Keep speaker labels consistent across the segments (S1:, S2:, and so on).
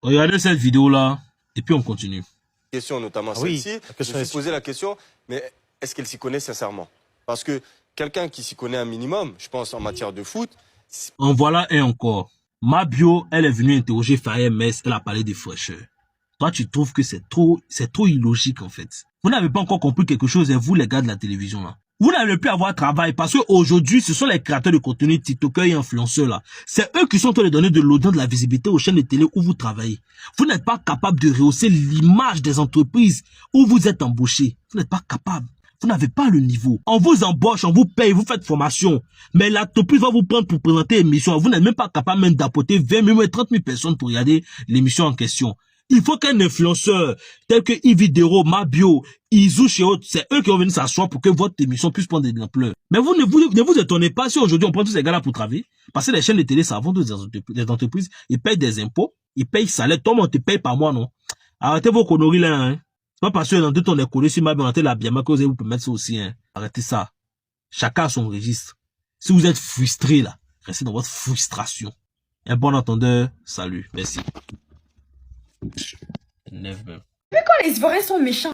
S1: Regardez cette vidéo-là, et puis on continue.
S2: Question, notamment celle-ci. Je me suis posé la question, mais est-ce qu'elle s'y connaît sincèrement? Parce que quelqu'un qui s'y connaît un minimum, je pense en matière de foot...
S1: En voilà un encore. Mabio, elle est venue interroger Faye Mess, elle a parlé de fraîcheur. Toi, tu trouves que c'est trop illogique en fait. Vous n'avez pas encore compris quelque chose, et vous les gars de la télévision là. Vous n'allez plus avoir travail parce qu'aujourd'hui, ce sont les créateurs de contenu, TikTokers et influenceurs là. C'est eux qui sont en train de donner de l'audience, de la visibilité aux chaînes de télé où vous travaillez. Vous n'êtes pas capable de rehausser l'image des entreprises où vous êtes embauché. Vous n'êtes pas capable. Vous n'avez pas le niveau. On vous embauche, on vous paye, vous faites formation. Mais l'entreprise va vous prendre pour présenter l'émission. Vous n'êtes même pas capable même d'apporter 20 000 ou 30 000 personnes pour regarder l'émission en question. Il faut qu'un influenceur tel que Ividero, Mabio, Izouche et autres, c'est eux qui vont venir s'asseoir pour que votre émission puisse prendre de l'ampleur. Mais vous ne vous étonnez pas si aujourd'hui on prend tous ces gars-là pour travailler. Parce que les chaînes de télé, ça vend des entreprises, ils payent des impôts, ils payent salaire. Toi, on te paye par mois, non? Arrêtez vos conneries là, hein. C'est pas parce que dans deux temps on est collé sur Mabio, on a la biama que vous allez vous permettre ça aussi, hein. Arrêtez ça. Chacun a son registre. Si vous êtes frustré là, restez dans votre frustration. Un bon entendeur, salut, merci.
S3: Puis quand les Ivoiriens sont méchants,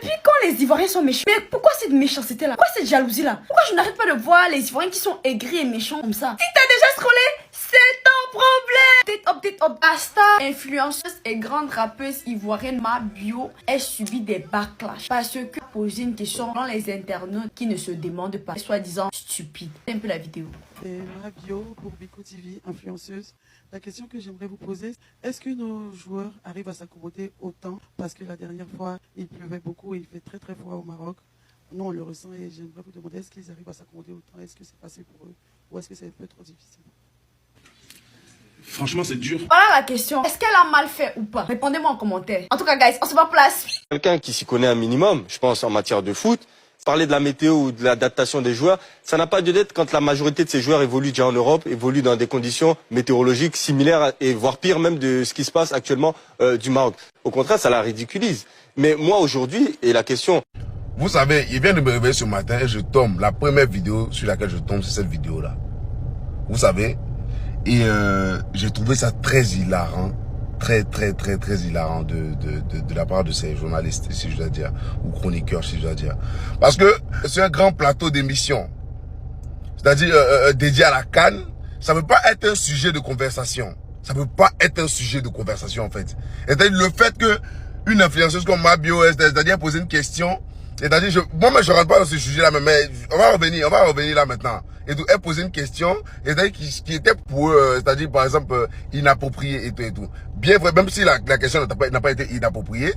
S3: mais pourquoi cette méchanceté là? Pourquoi cette jalousie là? Pourquoi je n'arrête pas de voir les Ivoiriens qui sont aigris et méchants comme ça? Si t'as déjà scrollé, c'est ton problème! Update. Asta, influenceuse et grande rappeuse ivoirienne Mabio, elle subit des backlash parce que poser une question dans les internautes qui ne se demandent pas, soi-disant stupide. C'est un peu la vidéo.
S4: C'est Mabio pour Biko TV, influenceuse. La question que j'aimerais vous poser, est-ce que nos joueurs arrivent à s'accommoder autant? Parce que la dernière fois, il pleuvait beaucoup et il fait très très froid au Maroc. Nous, on le ressent et j'aimerais vous demander, est-ce qu'ils arrivent à s'accommoder autant? Est-ce que c'est facile pour eux ou est-ce que c'est un peu trop difficile?
S5: Franchement, c'est dur.
S3: Voilà la question. Est-ce qu'elle a mal fait ou pas? Répondez-moi en commentaire. En tout cas, guys, on se voit en place.
S2: Quelqu'un qui s'y connaît un minimum, je pense en matière de foot, parler de la météo ou de l'adaptation des joueurs, ça n'a pas de dette quand la majorité de ces joueurs évoluent déjà en Europe, évoluent dans des conditions météorologiques similaires et voire pire même de ce qui se passe actuellement du Maroc. Au contraire, ça la ridiculise. Mais moi aujourd'hui, et la question...
S6: Vous savez, il vient de me réveiller ce matin et je tombe. La première vidéo sur laquelle je tombe, c'est cette vidéo-là. Vous savez, et j'ai trouvé ça très hilarant. Très hilarant de la part de ces journalistes, si je dois dire, ou chroniqueurs, si je dois dire. Parce que c'est un grand plateau d'émission, c'est-à-dire dédié à la CAN. Ça ne peut pas être un sujet de conversation. Ça ne peut pas être un sujet de conversation, en fait. C'est-à-dire le fait que une influenceuse comme Mabio, c'est-à-dire poser une question, c'est-à-dire, moi, je ne rentre pas dans ce sujet-là, mais on va revenir là maintenant. Et donc, elle posait une question, c'est-à-dire qui était pour eux, c'est-à-dire, par exemple, inappropriée et tout. Bien vrai, même si la question n'a pas été inappropriée,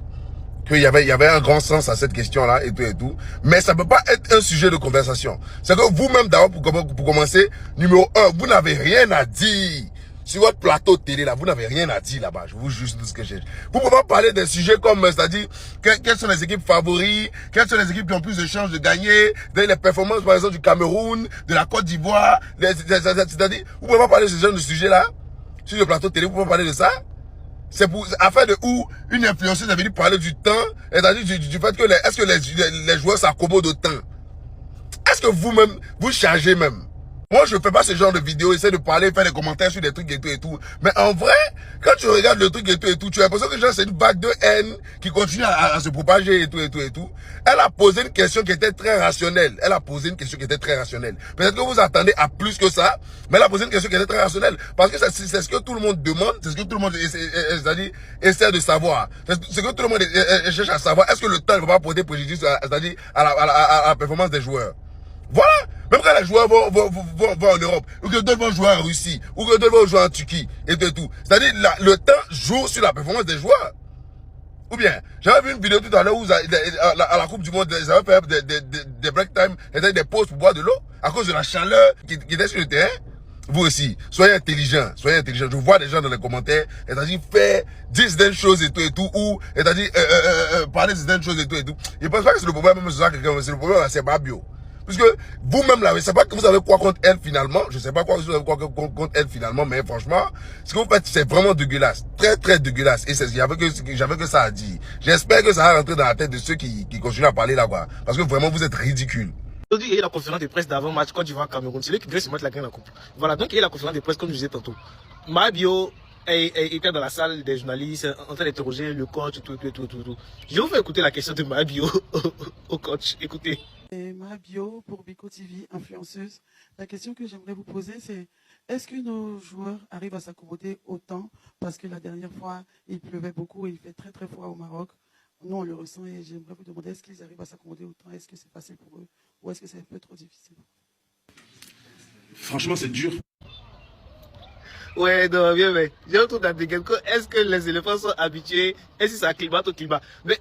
S6: qu'il y avait un grand sens à cette question-là et tout. Mais ça ne peut pas être un sujet de conversation. C'est que vous-même, d'abord, pour commencer, numéro 1, vous n'avez rien à dire. Sur votre plateau de télé, là, vous n'avez rien à dire là-bas. Je vous jure tout ce que j'ai. Vous pouvez pas parler des sujets comme, c'est-à-dire, quelles sont les équipes favoris, quelles sont les équipes qui ont plus de chances de gagner, les performances, par exemple, du Cameroun, de la Côte d'Ivoire, c'est-à-dire, vous pouvez pas parler de ce genre de sujets-là. Sur le plateau de télé, vous pouvez pas parler de ça. C'est pour, afin de où une influenceuse est venue parler du temps, c'est-à-dire du fait que est-ce que les joueurs s'accommodent au temps? Est-ce que vous-même, vous chargez même? Moi, je fais pas ce genre de vidéo, essayer de parler, faire des commentaires sur des trucs et tout. Mais en vrai, quand tu regardes le truc et tout, tu as l'impression que c'est une vague de haine qui continue à se propager et tout. Elle a posé une question qui était très rationnelle. Peut-être que vous attendez à plus que ça, mais elle a posé une question qui était très rationnelle. Parce que c'est ce que tout le monde demande, c'est ce que tout le monde essaie de savoir. C'est ce que tout le monde cherche à savoir. Est-ce que le temps ne va pas porter préjudice, c'est-à-dire à la performance des joueurs? Voilà. Même quand les joueurs vont en Europe, ou que d'autres vont jouer en Russie, ou que d'autres vont jouer en Turquie, et tout. C'est-à-dire, le temps joue sur la performance des joueurs. Ou bien, j'avais vu une vidéo tout à l'heure où, à la Coupe du Monde, ils avaient fait des break time, c'est-à-dire des pauses pour boire de l'eau, à cause de la chaleur qui était sur le terrain. Vous aussi, soyez intelligents. Je vois des gens dans les commentaires, c'est-à-dire, faire 10 des choses et tout, ou, c'est-à-dire, parler de 10 choses et tout. Je pense pas que c'est le problème, même c'est le problème, c'est Mabio. Puisque vous-même là, je ne sais pas que vous avez quoi contre elle finalement. Je ne sais pas quoi vous avez quoi contre elle finalement, mais franchement, ce que vous faites, c'est vraiment dégueulasse. Très dégueulasse. Et j'avais que ça à dire. J'espère que ça va rentrer dans la tête de ceux qui continuent à parler là-bas. Parce que vraiment, vous êtes ridicules.
S7: Aujourd'hui, il y a eu la conférence de presse d'avant match Côte d'Ivoire Cameroun. C'est lui qui devait se mettre la graine à coupe. Voilà, donc il y a eu la conférence de presse comme je disais tantôt. Mabio était dans la salle des journalistes en train d'interroger le coach, tout. Je vous fais écouter la question de Mabio au coach. Écoutez.
S4: Et Mabio pour Biko TV, influenceuse. La question que j'aimerais vous poser, c'est est-ce que nos joueurs arrivent à s'accommoder autant? Parce que la dernière fois, il pleuvait beaucoup et il fait très très froid au Maroc. Nous, on le ressent et j'aimerais vous demander est-ce qu'ils arrivent à s'accommoder autant? Est-ce que c'est facile pour eux ou est-ce que c'est un peu trop difficile?
S5: Franchement, c'est dur.
S7: Ouais, non, bien, mais j'ai un truc d'intégrer. Est-ce que les éléphants sont habitués? Est-ce que ça climat au climat? Mais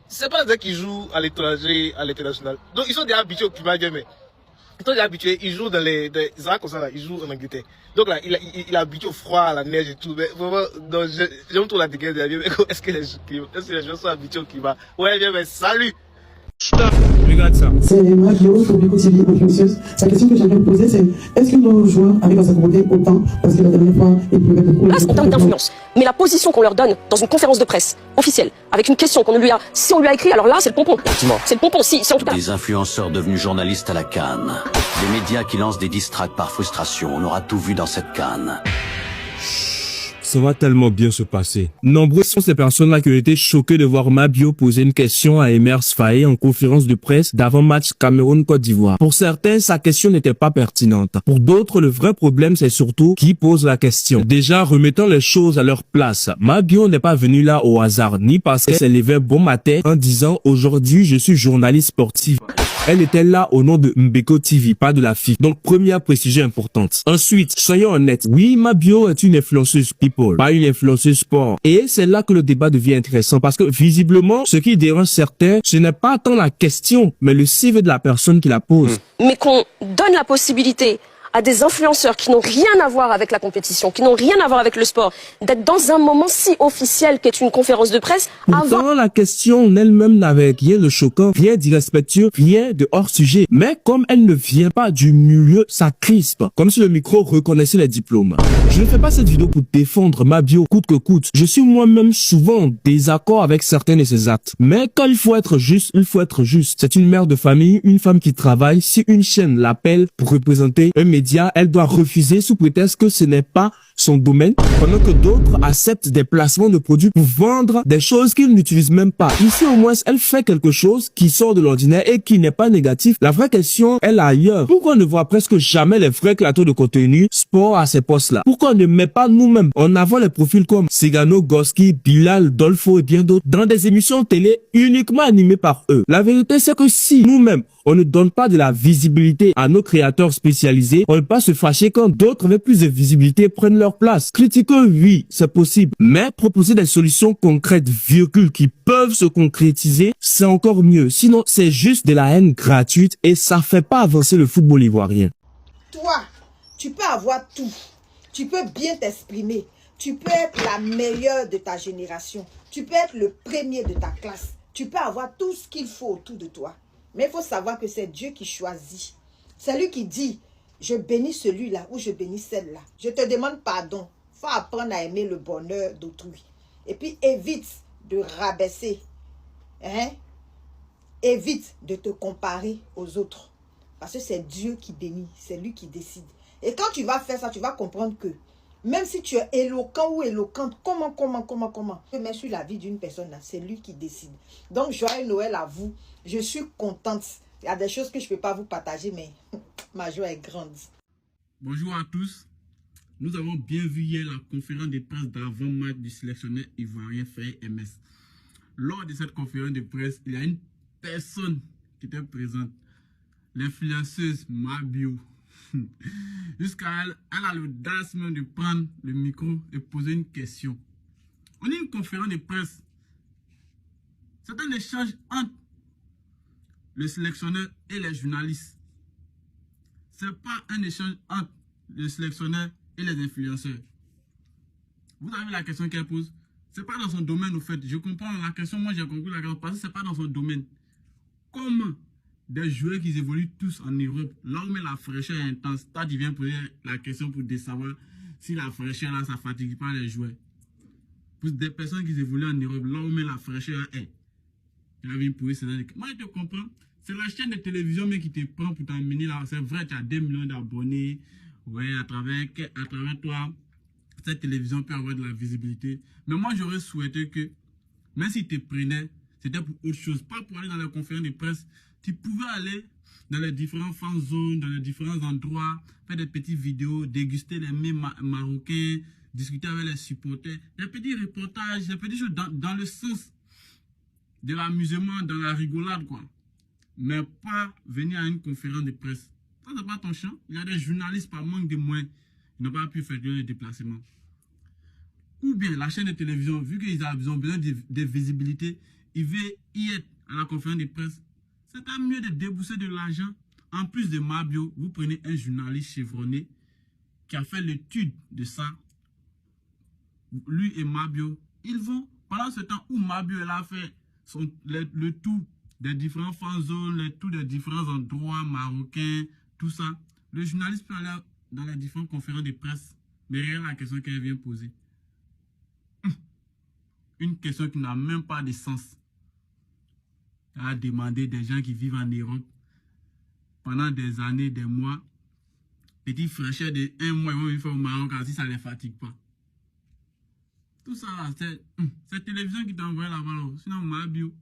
S7: c'est pas des qui jouent à l'étranger, à l'international. Donc, ils sont déjà habitués au climat, bien, mais ils sont déjà habitués. Ils jouent dans les comme ça, là. Ils jouent en Angleterre. Donc, là, il est habitué au froid, à la neige et tout. Mais vraiment, donc, j'ai un truc d'intégrer, bien, mais est-ce que les gens sont habitués au climat? Ouais, bien, mais salut!
S1: Regarde ça.
S4: C'est Mabio pour Biko TV, influenceuse. La question que j'aimerais vous poser, c'est est-ce que nos joueurs arrivent à s'accommoder autant? Parce que la dernière fois, il pleuvait beaucoup.
S8: Là, c'est en termes d'influence. Mais la position qu'on leur donne dans une conférence de presse officielle, avec une question qu'on lui a, si on lui a écrit, alors là, c'est le pompon. C'est le pompon, si en tout cas.
S9: Des influenceurs devenus journalistes à la CAN. Des médias qui lancent des diss tracks par frustration. On aura tout vu dans cette CAN.
S10: Ça va tellement bien se passer. Nombreuses sont ces personnes-là qui ont été choquées de voir Mabio poser une question à Emers Faé en conférence de presse d'avant-match Cameroun-Côte d'Ivoire. Pour certains, sa question n'était pas pertinente. Pour d'autres, le vrai problème, c'est surtout qui pose la question. Déjà, remettons les choses à leur place. Mabio n'est pas venu là au hasard, ni parce qu'elle s'est levée bon matin en disant « Aujourd'hui, je suis journaliste sportive ». Elle était là au nom de Mbeko TV, pas de la FIFA. Donc, première précision importante. Ensuite, soyons honnêtes. Oui, Mabio est une influenceuse people, pas une influenceuse sport. Et c'est là que le débat devient intéressant parce que visiblement, ce qui dérange certains, ce n'est pas tant la question, mais le CV de la personne qui la pose.
S8: Mais qu'on donne la possibilité à des influenceurs qui n'ont rien à voir avec la compétition, qui n'ont rien à voir avec le sport, d'être dans un moment si officiel qu'est une conférence de presse.
S10: Pourtant, la question en elle-même n'avait rien de choquant, rien d'irrespectueux, rien de hors-sujet. Mais comme elle ne vient pas du milieu, ça crispe, comme si le micro reconnaissait les diplômes. Je ne fais pas cette vidéo pour défendre Mabio coûte que coûte. Je suis moi-même souvent en désaccord avec certains de ses actes. Mais quand il faut être juste, il faut être juste. C'est une mère de famille, une femme qui travaille. Si une chaîne l'appelle pour représenter un média, elle doit refuser sous prétexte que ce n'est pas son domaine, pendant que d'autres acceptent des placements de produits pour vendre des choses qu'ils n'utilisent même pas. Ici, au moins, elle fait quelque chose qui sort de l'ordinaire et qui n'est pas négatif. La vraie question, elle est ailleurs. Pourquoi on ne voit presque jamais les vrais créateurs de contenu sport à ces postes-là? Pourquoi on ne met pas nous-mêmes en avant les profils comme Segano, Goski, Bilal, Dolfo et bien d'autres dans des émissions télé uniquement animées par eux? La vérité, c'est que si nous-mêmes, on ne donne pas de la visibilité à nos créateurs spécialisés, on ne peut pas se fâcher quand d'autres avec plus de visibilité prennent leur place. Critiquer, oui, c'est possible. Mais proposer des solutions concrètes, virgule, qui peuvent se concrétiser, c'est encore mieux. Sinon, c'est juste de la haine gratuite et ça fait pas avancer le football ivoirien.
S11: Toi, tu peux avoir tout. Tu peux bien t'exprimer. Tu peux être la meilleure de ta génération. Tu peux être le premier de ta classe. Tu peux avoir tout ce qu'il faut autour de toi. Mais il faut savoir que c'est Dieu qui choisit. C'est lui qui dit, je bénis celui-là ou je bénis celle-là. Je te demande pardon. Il faut apprendre à aimer le bonheur d'autrui. Et puis évite de rabaisser. Évite de te comparer aux autres. Parce que c'est Dieu qui bénit. C'est lui qui décide. Et quand tu vas faire ça, tu vas comprendre que même si tu es éloquent ou éloquente, comment, mais sur la vie d'une personne, c'est lui qui décide. Donc, joyeux Noël à vous. Je suis contente. Il y a des choses que je ne peux pas vous partager, mais ma joie est grande.
S5: Bonjour à tous. Nous avons bien vu hier la conférence de presse d'avant-match du sélectionneur ivoirien Faye MS. Lors de cette conférence de presse, il y a une personne qui était présente, l'influenceuse Mabio. Jusqu'à elle a l'audace même de prendre le micro et poser une question. On est une conférence de presse. C'est un échange entre le sélectionneur et les journalistes. C'est pas un échange entre le sélectionneur et les influenceurs. Vous avez la question qu'elle pose. C'est pas dans son domaine au fait. Je comprends la question, moi j'ai compris la question parce que c'est pas dans son domaine. Comment des joueurs qui évoluent tous en Europe, là où la fraîcheur est intense, toi tu viens poser la question pour savoir si la fraîcheur là ça fatigue pas les joueurs. Pour des personnes qui évoluent en Europe, là où la fraîcheur est, moi je te comprends. C'est la chaîne de télévision mais qui te prend pour t'emmener là. C'est vrai, tu as 2 millions d'abonnés. Ouais, à travers toi, cette télévision peut avoir de la visibilité. Mais moi, j'aurais souhaité que, même s'ils te prenaient, c'était pour autre chose, pas pour aller dans les conférences de presse. Tu pouvais aller dans les différentes fan zones, dans les différents endroits, faire des petites vidéos, déguster les mets marocains, discuter avec les supporters, des petits reportages, des petites choses dans le sens de l'amusement, dans la rigolade, quoi. Mais pas venir à une conférence de presse. Ça, c'est pas ton champ. Il y a des journalistes, par manque de moyens, ils n'ont pas pu faire le déplacement. Ou bien la chaîne de télévision, vu qu'ils ont besoin de visibilité, ils veulent y être à la conférence de presse. C'est mieux de débourser de l'argent. En plus de Mabio, vous prenez un journaliste chevronné qui a fait l'étude de ça. Lui et Mabio, ils vont, pendant ce temps où Mabio a fait le tour des différents fan zones, le tour des différents endroits marocains, tout ça, le journaliste peut aller dans les différentes conférences de presse, mais regarde la question qu'elle vient poser. Une question qui n'a même pas de sens. Elle a demandé des gens qui vivent en Europe pendant des années, des mois, petit fraîcheur de 1 mois, ils vont venir faire au Maroc si ça ne les fatigue pas. Tout ça, c'est cette télévision qui t'a envoyé là-bas, sinon Mabio.